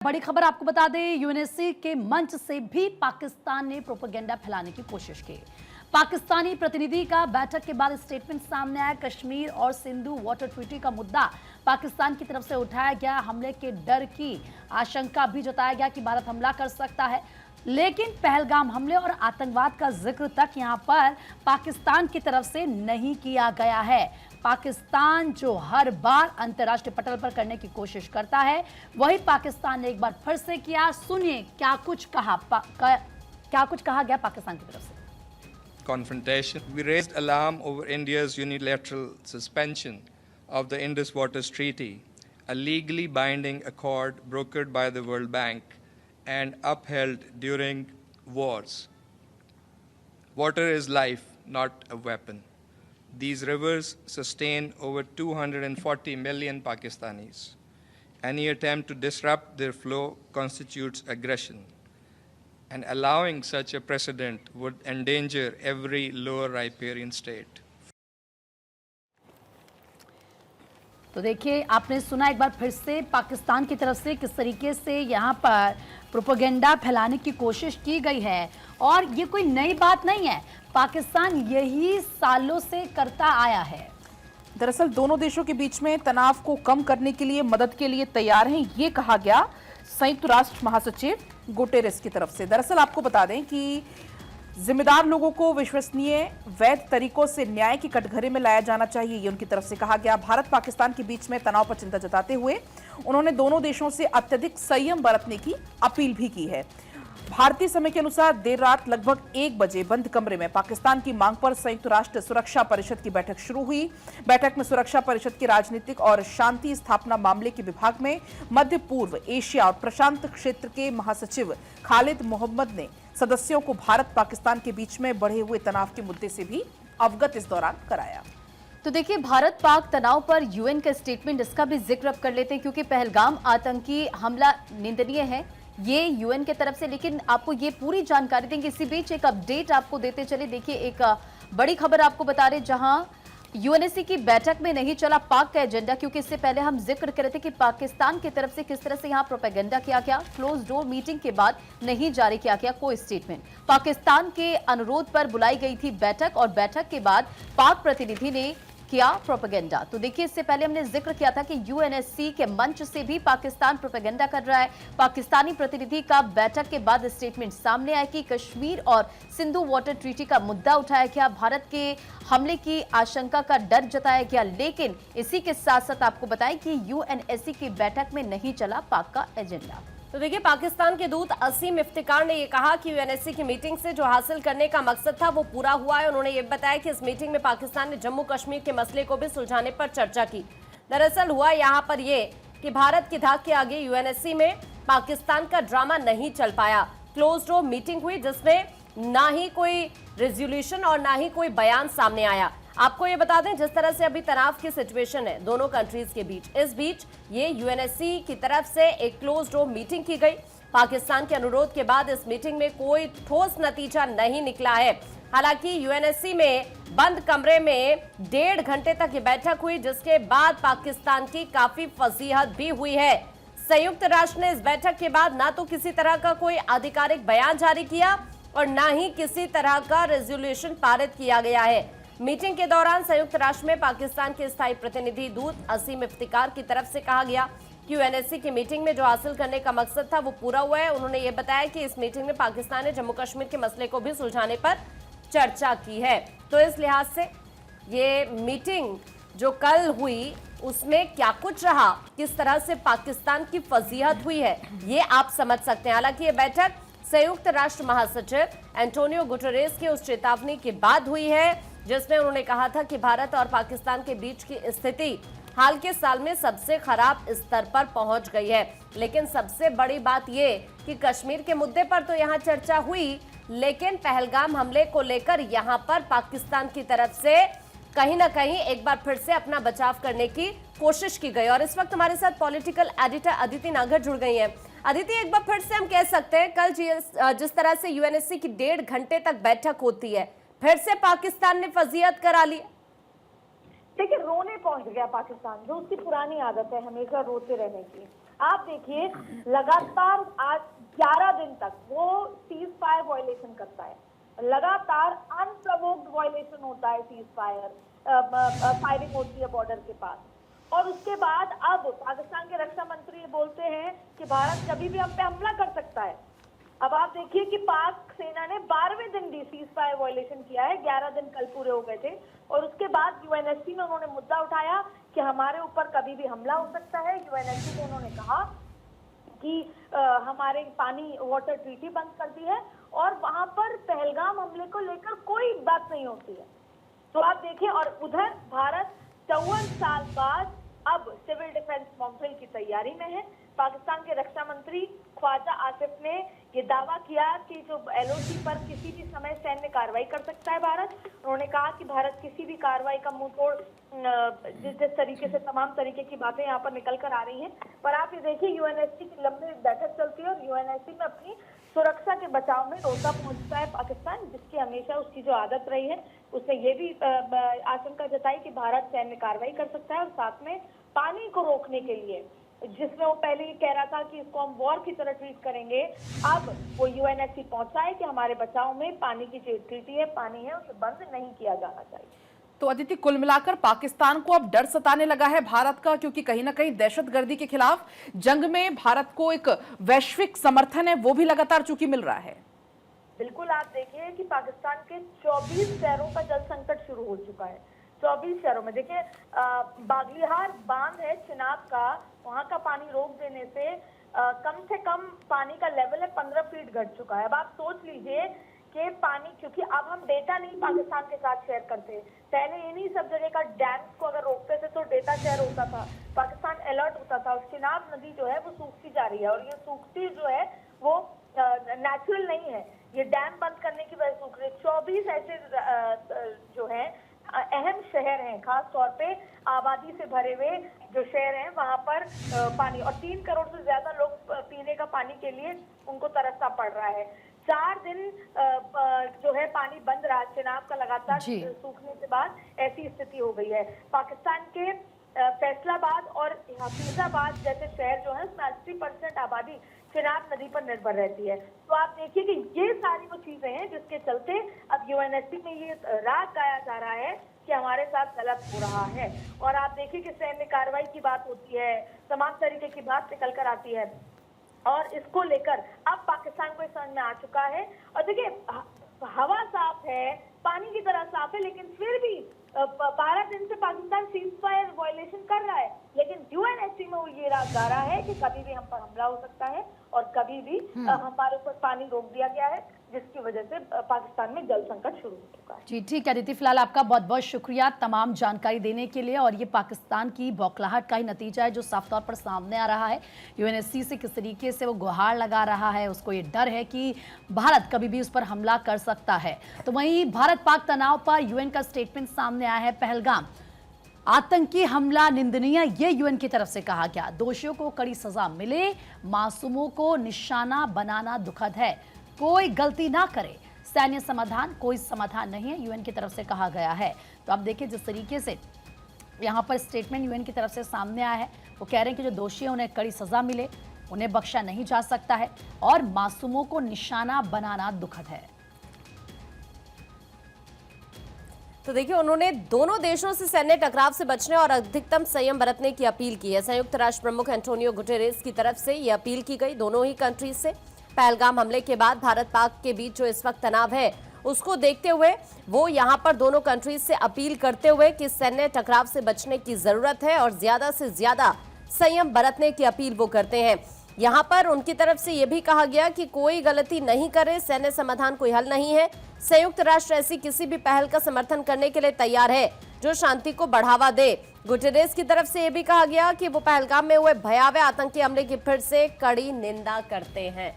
बड़ी खबर आपको बता दें, यूएनएससी के मंच से भी पाकिस्तान ने प्रोपेगेंडा फैलाने की कोशिश की। पाकिस्तानी प्रतिनिधि का बैठक के बाद स्टेटमेंट सामने आया। कश्मीर और सिंधु वाटर ट्रीटी का मुद्दा पाकिस्तान की तरफ से उठाया गया। हमले के डर की आशंका भी जताया गया कि भारत हमला कर सकता है, लेकिन पहलगाम हमले और आतंकवाद का जिक्र तक यहां पर पाकिस्तान की तरफ से नहीं किया गया है। पाकिस्तान जो हर बार अंतर्राष्ट्रीय पटल पर करने की कोशिश करता है, वही पाकिस्तान ने एक बार फिर से किया। सुनिए क्या कुछ कहा गया पाकिस्तान की तरफ से। Confrontation. We raised alarm over India's unilateral suspension of the Indus Waters Treaty, a legally binding accord brokered by the World Bank and upheld during wars. Water is life, not a weapon. These rivers sustain over 240 million Pakistanis. Any attempt to disrupt their flow constitutes aggression, and allowing such a precedent would endanger every lower riparian state. तो देखिए, आपने सुना एक बार फिर से पाकिस्तान की तरफ से किस तरीके से यहाँ पर प्रोपेगेंडा फैलाने की कोशिश की गई है, और ये कोई नई बात नहीं है। पाकिस्तान यही सालों से करता आया है। दरअसल दोनों देशों के बीच में तनाव को कम करने के लिए मदद के लिए तैयार हैं, ये कहा गया संयुक्त राष्ट्र महासचिव गुटेरेस की तरफ से। दरअसल आपको बता दें कि जिम्मेदार लोगों को विश्वसनीय वैध तरीकों से न्याय की कटघरे में लाया जाना चाहिए, ये उनकी तरफ से कहा गया। भारत पाकिस्तान के बीच में तनाव पर चिंता जताते हुए उन्होंने दोनों देशों से अत्यधिक संयम बरतने की अपील भी की है। भारतीय समय के अनुसार देर रात लगभग 1 बजे बंद कमरे में पाकिस्तान की मांग पर संयुक्त राष्ट्र सुरक्षा परिषद की बैठक शुरू हुई। बैठक में सुरक्षा परिषद के राजनीतिक और शांति स्थापना मामले के विभाग में मध्य पूर्व, एशिया और प्रशांत क्षेत्र के महासचिव खालिद मोहम्मद ने सदस्यों को भारत पाकिस्तान के बीच में बढ़े हुए तनाव के मुद्दे से भी अवगत इस दौरान कराया। तो देखिए, भारत पाक तनाव पर यूएन का स्टेटमेंट, इसका भी जिक्र अब कर लेते हैं, क्योंकि पहलगाम आतंकी हमला निंदनीय है ये यूएन की तरफ से। लेकिन आपको ये पूरी जानकारी देंगे, इसी बीच एक अपडेट आपको देते चले। देखिए, एक बड़ी खबर आपको बता रहे, जहां यूएनएससी की बैठक में नहीं चला पाक का एजेंडा, क्योंकि इससे पहले हम जिक्र कर रहे थे कि पाकिस्तान की तरफ से किस तरह से यहां प्रोपेगेंडा किया गया। क्लोज डोर मीटिंग के बाद नहीं जारी किया गया कोई स्टेटमेंट। पाकिस्तान के अनुरोध पर बुलाई गई थी बैठक, और बैठक के बाद पाक प्रतिनिधि ने किया प्रोपेगेंडा। तो देखिए, इससे पहले हमने जिक्र किया था कि यूएनएससी के मंच से भी पाकिस्तान प्रोपेगेंडा कर रहा है। पाकिस्तानी प्रतिनिधि का बैठक के बाद स्टेटमेंट सामने आया कि कश्मीर और सिंधु वाटर ट्रीटी का मुद्दा उठाया गया, भारत के हमले की आशंका का डर जताया गया। लेकिन इसी के साथ साथ आपको बताएं कि यूएनएससी की बैठक में नहीं चला पाक का एजेंडा। तो देखिए, पाकिस्तान के दूत असीम इफ्तिकार ने यह कहा कि यूएनएससी की मीटिंग से जो हासिल करने का मकसद था वो पूरा हुआ है। उन्होंने ये बताया कि इस मीटिंग में पाकिस्तान ने जम्मू कश्मीर के मसले को भी सुलझाने पर चर्चा की। दरअसल हुआ यहाँ पर ये कि भारत की धाक के आगे यूएनएससी में पाकिस्तान का ड्रामा नहीं चल पाया। क्लोज डोर मीटिंग हुई, जिसमें ना ही कोई रेजोल्यूशन और ना ही कोई बयान सामने आया। आपको ये बता दें, जिस तरह से अभी तनाव की सिचुएशन है दोनों कंट्रीज के बीच, इस बीच ये यूएनएससी की तरफ से एक क्लोज डोर मीटिंग की गई। पाकिस्तान के अनुरोध के बाद इस मीटिंग में कोई ठोस नतीजा नहीं निकला है। हालांकि यूएनएससी में बंद कमरे में 1.5 घंटे तक ये बैठक हुई, जिसके बाद पाकिस्तान की काफी फजीहत भी हुई है। संयुक्त राष्ट्र ने इस बैठक के बाद ना तो किसी तरह का कोई आधिकारिक बयान जारी किया और ना ही किसी तरह का रेजोल्यूशन पारित किया गया है। मीटिंग के दौरान संयुक्त राष्ट्र में पाकिस्तान के स्थायी प्रतिनिधि दूत असीम इफ्तिकार की तरफ से कहा गया कि यूएनएससी की मीटिंग में जो हासिल करने का मकसद था वो पूरा हुआ है। उन्होंने ये बताया कि इस मीटिंग में पाकिस्तान ने जम्मू कश्मीर के मसले को भी सुलझाने पर चर्चा की है। तो इस लिहाज से ये मीटिंग जो कल हुई उसमें क्या कुछ रहा, किस तरह से पाकिस्तान की फजीहत हुई है, ये आप समझ सकते हैं। हालांकि ये बैठक संयुक्त राष्ट्र महासचिव एंटोनियो गुटेरेस की उस चेतावनी के बाद हुई है, जिसमें उन्होंने कहा था कि भारत और पाकिस्तान के बीच की स्थिति हाल के साल में सबसे खराब स्तर पर पहुंच गई है। लेकिन सबसे बड़ी बात ये कि कश्मीर के मुद्दे पर तो यहां चर्चा हुई, लेकिन पहलगाम हमले को लेकर यहां पर पाकिस्तान की तरफ से कहीं ना कहीं एक बार फिर से अपना बचाव करने की कोशिश की गई। और इस वक्त हमारे साथ पॉलिटिकल एडिटर अदिति नागर जुड़ गई हैं। अदिति, एक बार फिर से हम कह सकते हैं, कल जिस तरह से यूएनएससी की 1.5 घंटे तक बैठक होती है, फिर से पाकिस्तान ने फजीहत करा ली। देखिए, रोने पहुंच गया पाकिस्तान, जो उसकी पुरानी आदत है हमेशा रोते रहने की। आप देखिए लगातार आज 11 दिन तक वो सीज फायर वायलेशन करता है, लगातार अनप्रवोक्ड वायलेशन होता है, सीज फायर फायरिंग होती है बॉर्डर के पास। और उसके बाद अब पाकिस्तान के रक्षा मंत्री बोलते हैं कि भारत कभी भी हम पे हमला कर सकता है। अब आप देखिए कि पाक सेना ने 12वें दिन भी सीज फायर वायलेशन किया है, 11 दिन कल पूरे हो गए थे। और उसके बाद यूएनएससी में उन्होंने मुद्दा उठाया कि हमारे ऊपर कभी भी हमला हो सकता है। यूएनएससी में उन्होंने कहा कि हमारे पानी वाटर ट्रीटी बंद कर दी है और वहां पर पहलगाम हमले को लेकर कोई बात नहीं होती है। तो आप देखिए, और उधर भारत 54 साल बाद अब सिविल डिफेंस मॉड्यूल की तैयारी में है। पाकिस्तान के रक्षा मंत्री ख्वाजा आसिफ ने ये दावा किया कि जो एलओसी पर किसी भी समय सैन्य कार्रवाई कर सकता है भारत। उन्होंने कहा कि भारत किसी भी कार्रवाई का मुंह तोड़ जिस तरीके से तमाम तरीके की बातें यहाँ पर निकल कर आ रही हैं। पर आप ये देखिए, यूएनएससी की लंबी बैठक चलती है और यूएनएससी में अपनी सुरक्षा के बचाव में रोता पहुंचता है पाकिस्तान, जिसकी हमेशा उसकी जो आदत रही है। उसने ये भी आशंका जताई कि भारत सैन्य कार्रवाई कर सकता है और साथ में पानी को रोकने के लिए, जिसमें वो पहले ये कह रहा था कि इसको हम वॉर की तरह ट्रीट करेंगे, अब वो यूएनएससी पहुंचा है कि हमारे बचाव में पानी की जो ट्रीटी है, पानी है, उसे बंद नहीं किया जाना चाहिए। तो अदिति, कुल मिलाकर पाकिस्तान को अब डर सताने लगा है भारत का, क्योंकि कहीं ना कहीं दहशतगर्दी के खिलाफ जंग में भारत को एक वैश्विक समर्थन है, वो भी लगातार चूंकि मिल रहा है। बिल्कुल, आप देखिए कि पाकिस्तान के 24 शहरों का जल संकट शुरू हो चुका है। 24 शहरों में देखिए, बागलीहार बांध है चिनाब का, वहां का पानी रोक देने से कम पानी का लेवल है 15 फीट घट चुका है। अब आप सोच लीजिए कि पानी, क्योंकि अब हम डेटा नहीं पाकिस्तान के साथ शेयर करते, पहले इन्हीं सब जगह का डैम को अगर रोकते थे तो डेटा शेयर होता था, पाकिस्तान अलर्ट होता था। और चिनाब नदी जो है वो सूखती जा रही है और ये सूखती जो है वो नेचुरल नहीं है, ये डैम बंद करने की वजह से सूख रही है। 24 ऐसे जो है अहम शहर हैं, खास तौर पे आबादी से भरे हुए जो शहर हैं, वहां पर पानी, और 3 करोड़ से ज्यादा लोग पीने का पानी के लिए उनको तरसना पड़ रहा है। 4 दिन जो है पानी बंद रहा चिनाब का लगातार सूखने के बाद ऐसी स्थिति हो गई है। पाकिस्तान के फैसलाबाद और हफीजाबाद जैसे शहर जो है उसमें 80% आबादी चिनाब नदी पर निर्भर रहती है। तो आप देखिए कि ये सारी वो चीजें हैं जिसके चलते अब यूएनएससी में ये राग गाया जा रहा है कि हमारे साथ गलत हो रहा है। और आप देखिए कि सैन्य कार्रवाई की बात होती है, तमाम तरीके की बात निकल कर आती है और इसको लेकर अब पाकिस्तान को समझ में आ चुका है। और देखिए, हवा साफ है, पानी की तरह साफ है, लेकिन फिर भी 12 दिन से पाकिस्तान सीज फायर वायलेशन कर रहा है। लेकिन यूएनएससी में वो ये राग गा रहा है कि कभी भी हम पर हमला हो सकता है और कभी भी हमारे ऊपर पानी रोक दिया गया है, जिसकी वजह से पाकिस्तान में जल संकट शुरू हो चुका है। जी ठीक है अदिति, फिलहाल आपका बहुत बहुत शुक्रिया तमाम जानकारी देने के लिए। और ये पाकिस्तान की बौखलाहट का ही नतीजा है जो साफ तौर पर सामने आ रहा है। यूएनएससी से किस तरीके से वो गुहार लगा रहा है, उसको ये डर है कि भारत कभी भी उस पर हमला कर सकता है। तो वहीं भारत पाक तनाव पर यूएन का स्टेटमेंट सामने आया है। पहलगाम आतंकी हमला निंदनीय, ये यूएन की तरफ से कहा गया। दोषियों को कड़ी सजा मिले, मासूमों को निशाना बनाना दुखद है, कोई गलती ना करे, सैन्य समाधान कोई समाधान नहीं है, यूएन की तरफ से कहा गया है। तो आप देखिए जिस तरीके से यहाँ पर स्टेटमेंट यूएन की तरफ से सामने आया है, वो कह रहे हैं कि जो दोषी हैं उन्हें कड़ी सजा मिले, उन्हें बख्शा नहीं जा सकता है और मासूमों को निशाना बनाना दुखद है। तो देखिए, उन्होंने दोनों देशों से सैन्य टकराव से बचने और अधिकतम संयम बरतने की अपील की है। संयुक्त राष्ट्र प्रमुख एंटोनियो गुटेरेस की तरफ से यह अपील की गई दोनों ही कंट्रीज से। पहलगाम हमले के बाद भारत पाक के बीच जो इस वक्त तनाव है उसको देखते हुए वो यहां पर दोनों कंट्रीज से अपील करते हुए कि सैन्य टकराव से बचने की जरूरत है और ज्यादा से ज्यादा संयम बरतने की अपील वो करते हैं। यहां पर उनकी तरफ से यह भी कहा गया कि कोई गलती नहीं करे, सैन्य समाधान कोई हल नहीं है। संयुक्त राष्ट्र ऐसी किसी भी पहल का समर्थन करने के लिए तैयार है जो शांति को बढ़ावा दे। गुटेरेस की तरफ से यह भी कहा गया कि वो पहलगाम में हुए भयावह आतंकी हमले की फिर से कड़ी निंदा करते हैं।